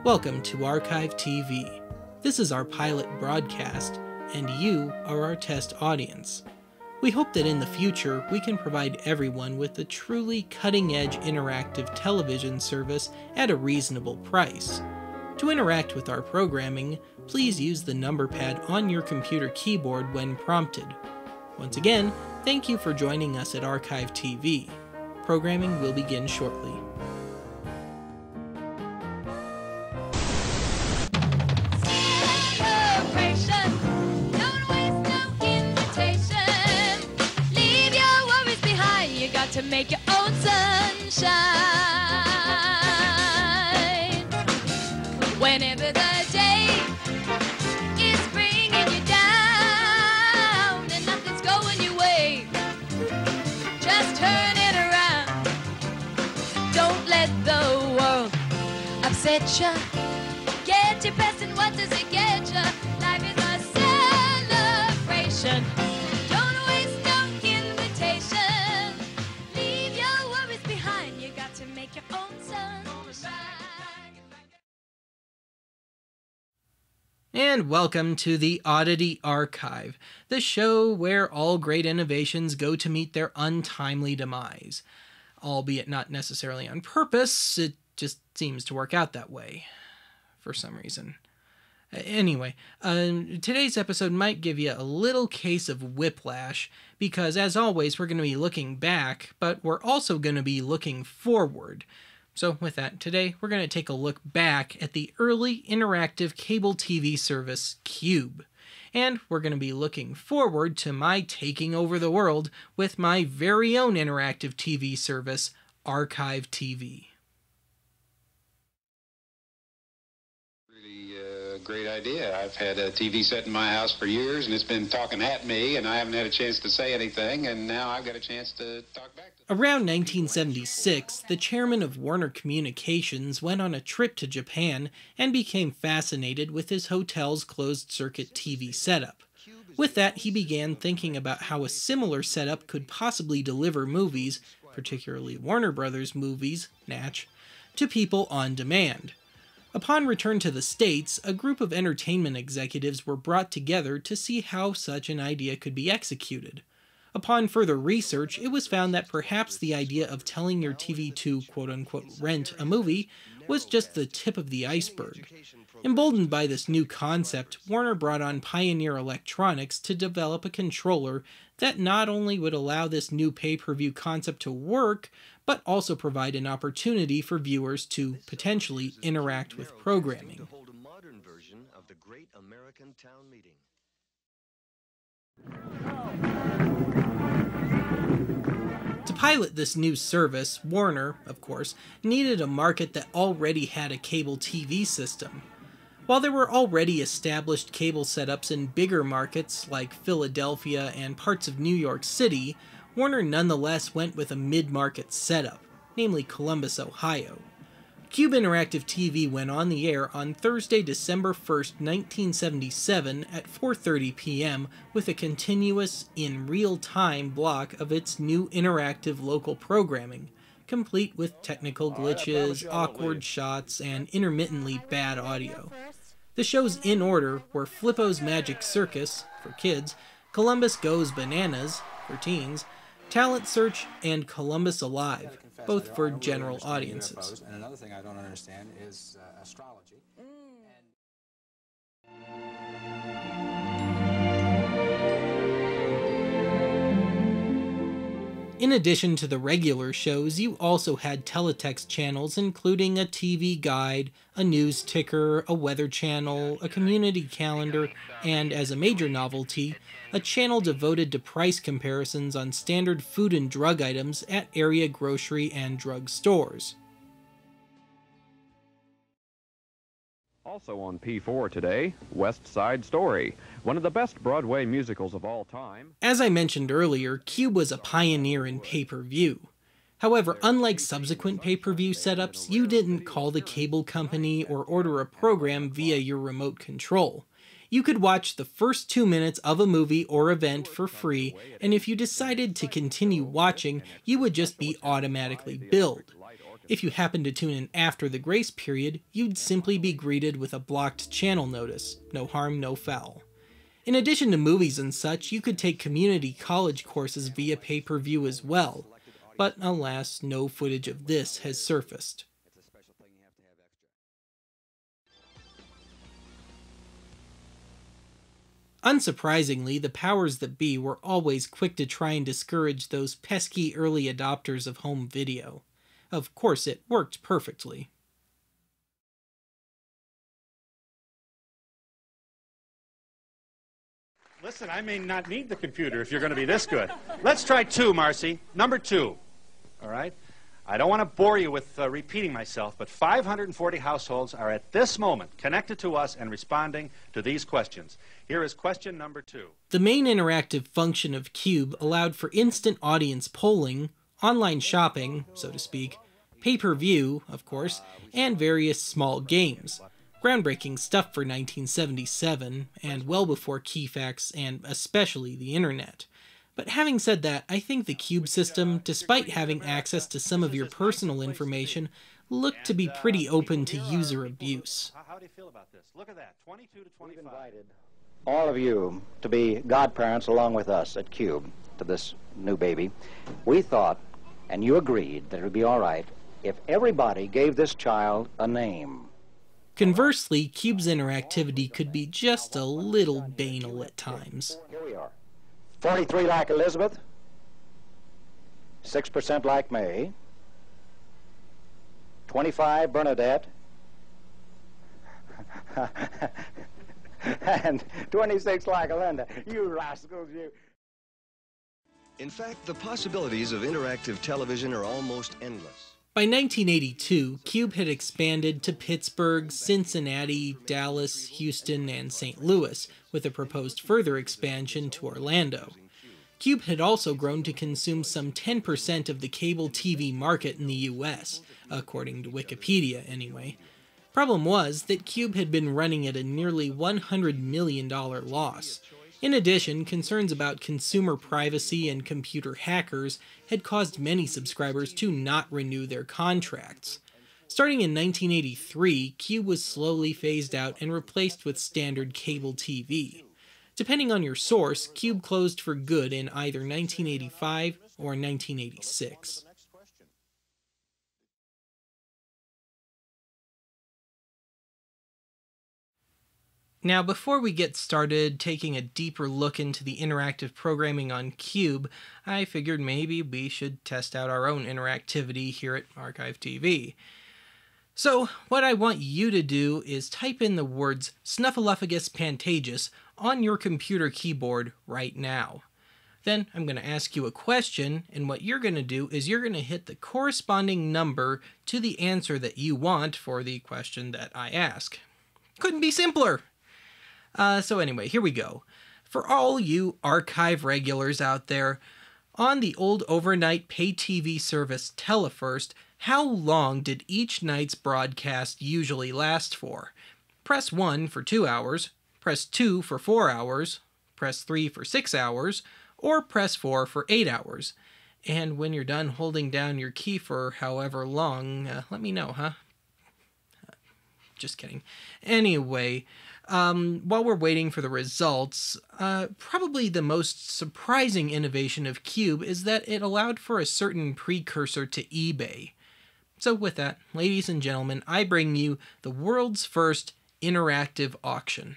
Welcome to Archive TV. This is our pilot broadcast, and you are our test audience. We hope that in the future we can provide everyone with a truly cutting-edge interactive television service at a reasonable price. To interact with our programming, please use the number pad on your computer keyboard when prompted. Once again, thank you for joining us at Archive TV. Programming will begin shortly. To make your own sunshine. Whenever the day is bringing you down and nothing's going your way, just turn it around. Don't let the world upset you. Get your best, and what does it get you? Life is a celebration. And welcome to the Oddity Archive, the show where all great innovations go to meet their untimely demise. Albeit not necessarily on purpose, it just seems to work out that way, for some reason. Anyway, today's episode might give you a little case of whiplash, because as always we're going to be looking back, but we're also going to be looking forward. So with that, today we're going to take a look back at the early interactive cable TV service QUBE. And we're going to be looking forward to my taking over the world with my very own interactive TV service, Archive TV. Great idea. I've had a TV set in my house for years, and it's been talking at me, and I haven't had a chance to say anything, and now I've got a chance to talk back to them. Around 1976, the chairman of Warner Communications went on a trip to Japan and became fascinated with his hotel's closed-circuit TV setup. With that, he began thinking about how a similar setup could possibly deliver movies, particularly Warner Brothers movies, Natch, to people on demand. Upon return to the States, a group of entertainment executives were brought together to see how such an idea could be executed. Upon further research, it was found that perhaps the idea of telling your TV to quote-unquote rent a movie was just the tip of the iceberg. Emboldened by this new concept, Warner brought on Pioneer Electronics to develop a controller that not only would allow this new pay-per-view concept to work, but also provide an opportunity for viewers to potentially interact with programming. To pilot this new service, Warner, of course, needed a market that already had a cable TV system. While there were already established cable setups in bigger markets like Philadelphia and parts of New York City, Warner nonetheless went with a mid-market setup, namely Columbus, Ohio. QUBE Interactive TV went on the air on Thursday, December 1st, 1977 at 4:30 p.m. with a continuous, in real-time block of its new interactive local programming, complete with technical glitches, awkward shots, and intermittently bad audio. The shows in order were Flippo's Magic Circus, for kids, Columbus Goes Bananas, for teens, Talent Search, and Columbus Alive, both for general audiences. And another thing I don't understand is astrology. In addition to the regular shows, you also had Teletext Channels including a TV guide, a news ticker, a weather channel, a community calendar, and, as a major novelty, a channel devoted to price comparisons on standard food and drug items at area grocery and drug stores. Also on P4 today, West Side Story, one of the best Broadway musicals of all time. As I mentioned earlier, QUBE was a pioneer in pay-per-view. However, unlike subsequent pay-per-view setups, you didn't call the cable company or order a program via your remote control. You could watch the first 2 minutes of a movie or event for free, and if you decided to continue watching, you would just be automatically billed. If you happened to tune in after the grace period, you'd simply be greeted with a blocked channel notice. No harm, no foul. In addition to movies and such, you could take community college courses via pay-per-view as well, but alas, no footage of this has surfaced. Unsurprisingly, the powers that be were always quick to try and discourage those pesky early adopters of home video. Of course, it worked perfectly. Listen, I may not need the computer if you're going to be this good. Let's try 2, Marcy. Number 2. All right? I don't want to bore you with repeating myself, but 540 households are at this moment connected to us and responding to these questions. Here is question number 2. The main interactive function of QUBE allowed for instant audience polling, online shopping, so to speak, pay-per-view, of course, and various small games. Groundbreaking stuff for 1977, and well before key facts and especially the internet. But having said that, I think the QUBE system, despite having access to some of your personal information, looked to be pretty open to user abuse. How do you feel about this? Look at that, 22 to 25. We've invited all of you to be godparents along with us at QUBE to this new baby. We thought, and you agreed, that it would be all right if everybody gave this child a name. Conversely, QUBE's interactivity could be just a little banal at times. Here we are. 43 like Elizabeth, 6% like May, 25 Bernadette, and 26 like Linda. You rascals, you. In fact, the possibilities of interactive television are almost endless. By 1982, QUBE had expanded to Pittsburgh, Cincinnati, Dallas, Houston, and St. Louis, with a proposed further expansion to Orlando. QUBE had also grown to consume some 10% of the cable TV market in the US, according to Wikipedia anyway. Problem was that QUBE had been running at a nearly $100 million loss. In addition, concerns about consumer privacy and computer hackers had caused many subscribers to not renew their contracts. Starting in 1983, QUBE was slowly phased out and replaced with standard cable TV. Depending on your source, QUBE closed for good in either 1985 or 1986. Now, before we get started taking a deeper look into the interactive programming on QUBE, I figured maybe we should test out our own interactivity here at Archive TV. So, what I want you to do is type in the words Snuffleupagus Pantagus on your computer keyboard right now. Then I'm going to ask you a question, and what you're going to do is you're going to hit the corresponding number to the answer that you want for the question that I ask. Couldn't be simpler! So anyway, here we go. For all you archive regulars out there, on the old overnight pay TV service Telefirst, how long did each night's broadcast usually last for? Press 1 for 2 hours, press 2 for 4 hours, press 3 for 6 hours, or press 4 for 8 hours. And when you're done holding down your key for however long, let me know, huh? Just kidding. Anyway, while we're waiting for the results, probably the most surprising innovation of QUBE is that it allowed for a certain precursor to eBay. So with that, ladies and gentlemen, I bring you the world's first interactive auction.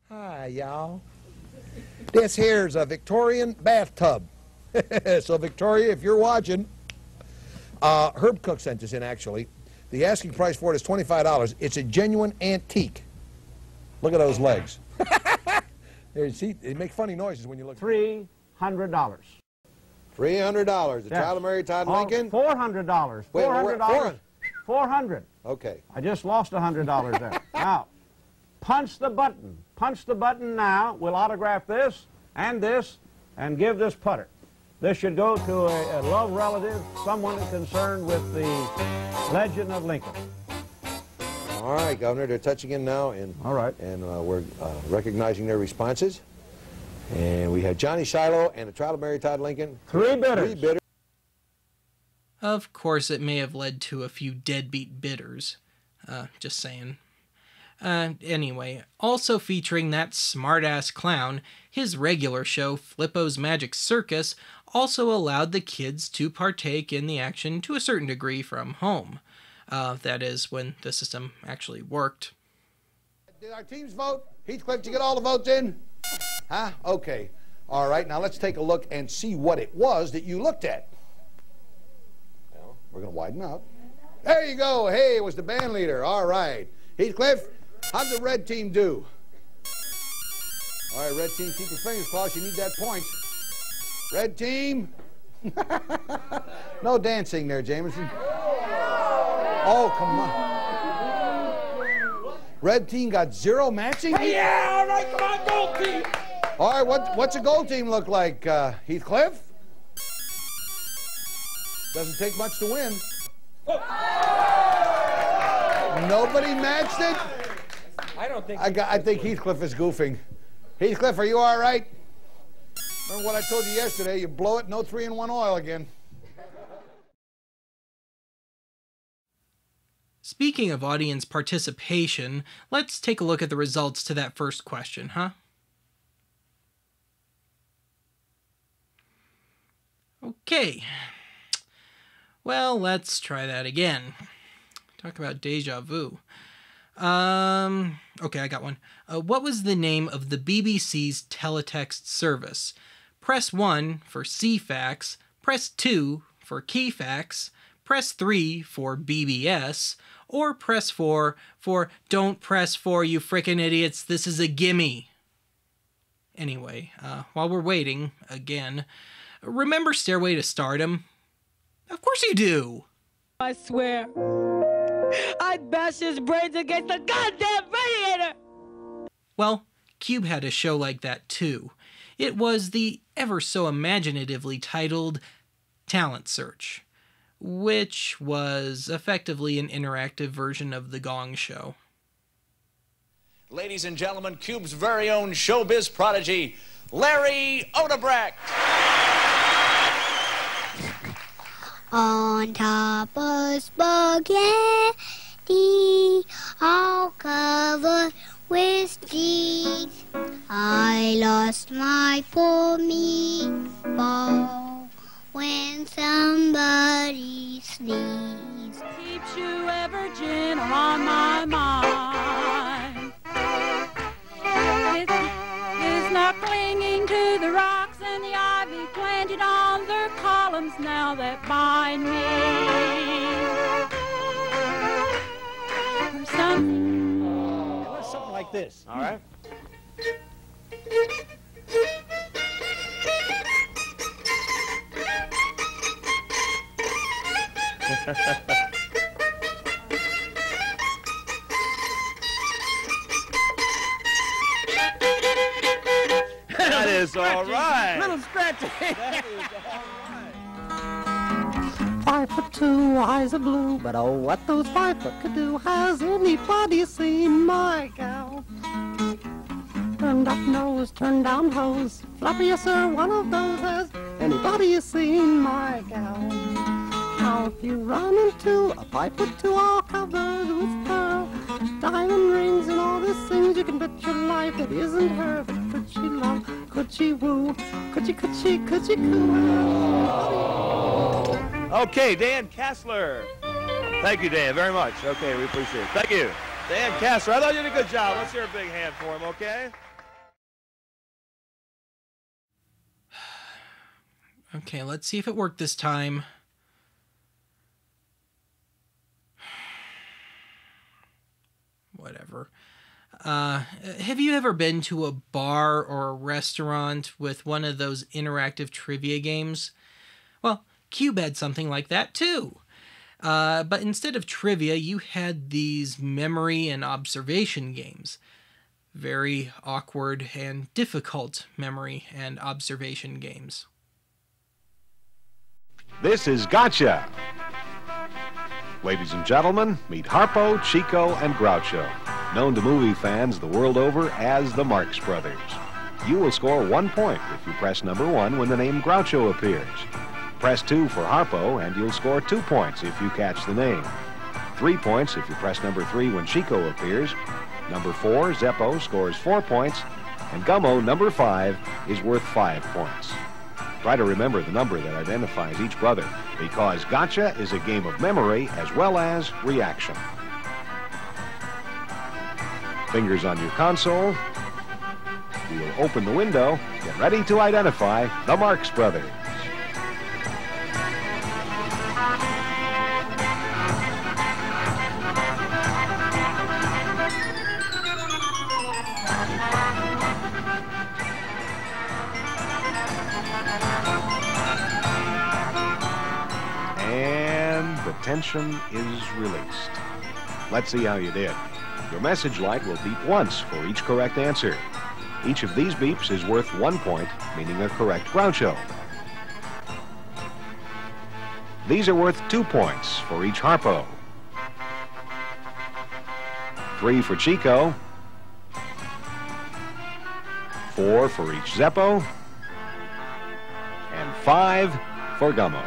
Hi, y'all. This here's a Victorian bathtub. So, Victoria, if you're watching, Herb Cook sent this in, actually. The asking price for it is $25. It's a genuine antique. Look at those legs. There, see, they make funny noises when you look. $300. $300. The Yes. child of Mary Todd Lincoln. $400. Wait, $400. $400. Okay. I just lost $100 there. Now, punch the button. Punch the button now. We'll autograph this, and give this putter. This should go to a love relative, someone concerned with the legend of Lincoln. All right, Governor, they're touching in now, and all right, and we're recognizing their responses. And we have Johnny Shiloh and the trial of Mary Todd Lincoln. Three bidders. Of course, it may have led to a few deadbeat bidders. Just saying. Anyway, also featuring that smart-ass clown, his regular show, Flippo's Magic Circus, also allowed the kids to partake in the action to a certain degree from home. That is, when the system actually worked. Did our teams vote? Heathcliff, did you get all the votes in? Huh? Okay. All right, now let's take a look and see what it was that you looked at. Well, we're going to widen out. There you go. Hey, it was the band leader. All right. Heathcliff, how'd the red team do? All right, red team, keep your fingers crossed. You need that point. Red team. No dancing there, Jameson. Oh, come on. Red team got 0 matching? Hey, yeah, all right, come on, gold team. All right, what's a gold team look like, Heathcliff? Doesn't take much to win. Nobody matched it? I don't think. I think Heathcliff is goofing. Heathcliff, are you all right? Remember what I told you yesterday? You blow it, no 3-in-1 oil again. Speaking of audience participation, let's take a look at the results to that first question, huh? Okay. Well, let's try that again. Talk about deja vu. Okay, I got one. What was the name of the BBC's teletext service? Press 1 for CFAX, press 2 for KeyFax, press 3 for BBS, or press 4 for don't press 4, you frickin' idiots, this is a gimme. Anyway, while we're waiting, again, remember Stairway to Stardom? Of course you do! I swear, I'd bash his brains against the goddamn radiator! Well, QUBE had a show like that too. It was the ever so imaginatively titled Talent Search, which was effectively an interactive version of The Gong Show. Ladies and gentlemen, QUBE's very own showbiz prodigy, Larry Odebrecht. On top of spaghetti, all covered with cheese, I lost my poor meatball when somebody sneezed. Keeps you a virgin on my mind. It's not clinging to the rocks and the ivy planted on their columns now that bind me. Or something. Let's something like this. All right. That is all right. Little scratchy. That is all right. 5'2", eyes are blue, but oh, what those 5 foot could do. Has anybody seen my gal? Turned up nose, turned down hose, floppy, yes sir, one of those. Has anybody seen my gal? Now if you run into a 5'2", all covered with pearl, diamond rings and all these things, you can bet your life it isn't her. But could she love, could she woo, could she coo? Okay, Dan Kassler. Thank you, Dan, very much. Okay, we appreciate it. Thank you. Dan Kassler, I thought you did a good job. Let's hear a big hand for him, okay? Okay, let's see if it worked this time. Whatever. Have you ever been to a bar or a restaurant with one of those interactive trivia games? Well, QUBE had something like that too. But instead of trivia, you had these memory and observation games. Very awkward and difficult memory and observation games. This is Gotcha. Ladies and gentlemen, meet Harpo, Chico, and Groucho, known to movie fans the world over as the Marx Brothers. You will score 1 point if you press number 1 when the name Groucho appears. Press 2 for Harpo, and you'll score 2 points if you catch the name. 3 points if you press number 3 when Chico appears. Number 4, Zeppo, scores 4 points, and Gummo, number 5, is worth 5 points. Try to remember the number that identifies each brother, because Gotcha is a game of memory as well as reaction. Fingers on your console. We'll open the window. Get ready to identify the Marx Brothers. And the tension is released. Let's see how you did. Your message light will beep once for each correct answer. Each of these beeps is worth 1 point, meaning a correct Groucho. These are worth 2 points for each Harpo. 3 for Chico. 4 for each Zeppo. And 5 for Gummo.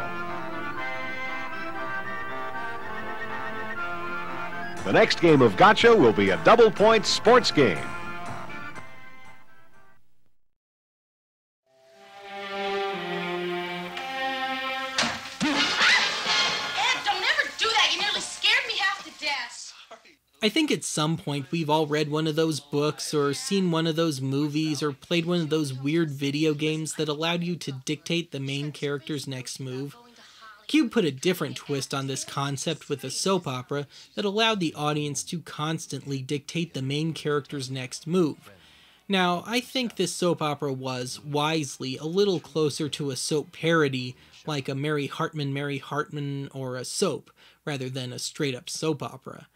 The next game of Gotcha will be a double-point sports game. I think at some point we've all read one of those books or seen one of those movies or played one of those weird video games that allowed you to dictate the main character's next move. QUBE put a different twist on this concept with a soap opera that allowed the audience to constantly dictate the main character's next move. Now, I think this soap opera was, wisely, a little closer to a soap parody like a Mary Hartman or a Soap, rather than a straight-up soap opera.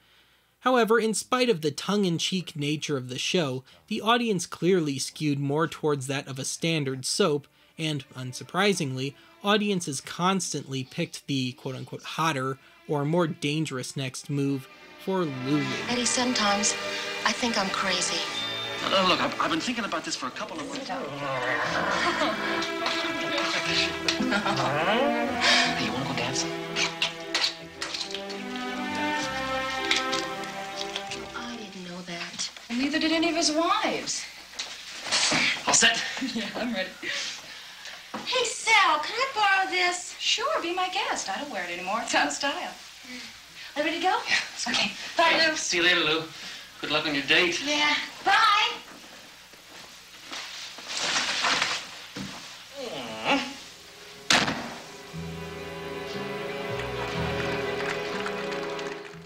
However, in spite of the tongue-in-cheek nature of the show, the audience clearly skewed more towards that of a standard soap, and, unsurprisingly, audiences constantly picked the quote-unquote hotter or more dangerous next move for Lulu. Eddie, sometimes I think I'm crazy. Look, I've been thinking about this for a couple of weeks. Hey, you want to go dancing? I didn't know that. And neither did any of his wives. All set? Yeah, I'm ready. Hey, Sal, can I borrow this? Sure, be my guest. I don't wear it anymore. It's out of style. Are you ready to go? Yeah, let's go. Okay. Bye, Lou. See you later, Lou. Good luck on your date. Yeah. Bye.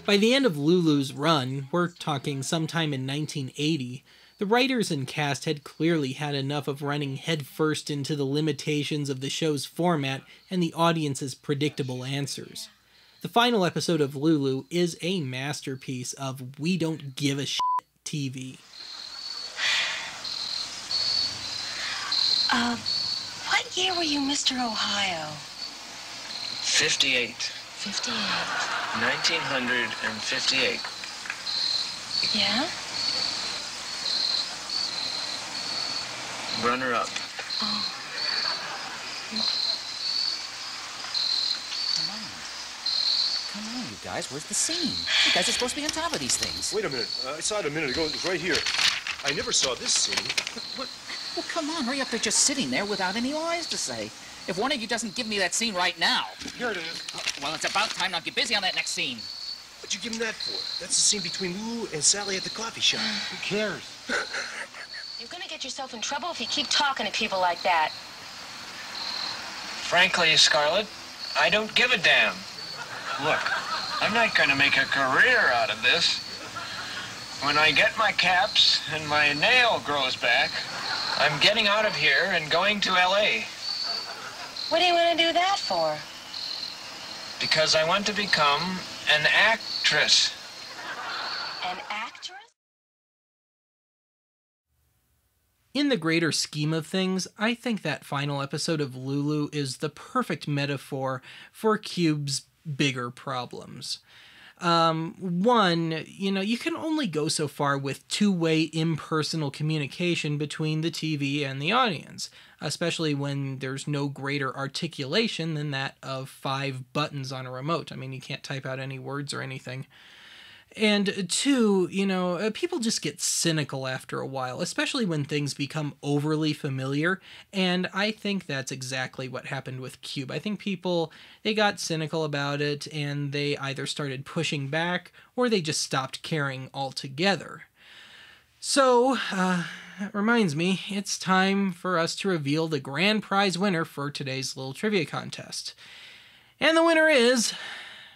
By the end of Lulu's run, we're talking sometime in 1980, the writers and cast had clearly had enough of running headfirst into the limitations of the show's format and the audience's predictable answers. The final episode of Lulu is a masterpiece of we don't give a shit TV. What year were you Mr. Ohio? 58. 58. 1958. Yeah? Runner-up. Oh. Come on, you guys. Where's the scene? You guys are supposed to be on top of these things. Wait a minute. I saw it a minute ago. It was right here. I never saw this scene. What? Well, come on. Hurry up. They're just sitting there without any lines to say. If one of you doesn't give me that scene right now... Here it is. Well, it's about time. Now get busy on that next scene. What'd you give him that for? That's the scene between Lulu and Sally at the coffee shop. Who cares? You're gonna get yourself in trouble if you keep talking to people like that. Frankly, Scarlett, I don't give a damn. Look, I'm not going to make a career out of this. When I get my caps and my nail grows back, I'm getting out of here and going to L.A. What do you want to do that for? Because I want to become an actress. An actress? In the greater scheme of things, I think that final episode of Lulu is the perfect metaphor for QUBE's bigger problems. One, you can only go so far with two-way impersonal communication between the TV and the audience, especially when there's no greater articulation than that of 5 buttons on a remote. I mean, you can't type out any words or anything. And two, people just get cynical after a while, especially when things become overly familiar, and I think that's exactly what happened with QUBE. I think people, they got cynical about it, and they either started pushing back, or they just stopped caring altogether. So, that reminds me, it's time for us to reveal the grand prize winner for today's little trivia contest. And the winner is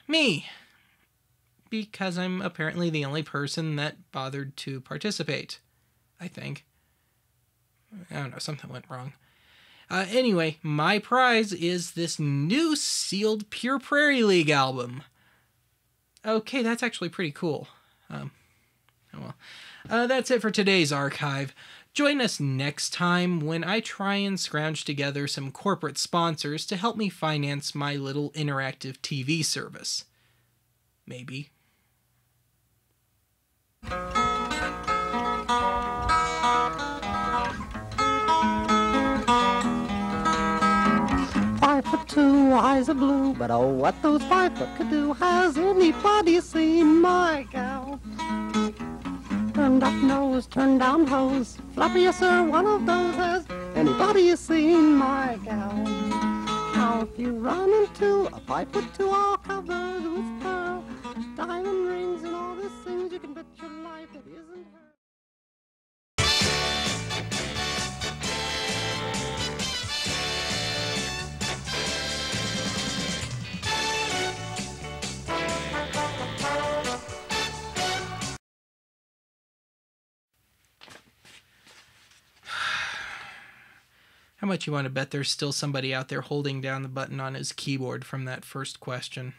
me, because I'm apparently the only person that bothered to participate, I think. I don't know, something went wrong. Anyway, my prize is this new sealed Pure Prairie League album. Okay, that's actually pretty cool. That's it for today's archive. Join us next time when I try and scrounge together some corporate sponsors to help me finance my little interactive TV service. Maybe. 5'2", eyes are blue, but oh, what those 5 foot could do. Has anybody seen my gal? Turned up nose, turned down hose, floppy, yes sir, one of those. Has anybody seen my gal? Now if you run into a 5'2", all covered with pearl, diamond rings and all these things, you can bet your life it isn't her. How much you want to bet there's still somebody out there holding down the button on his keyboard from that first question?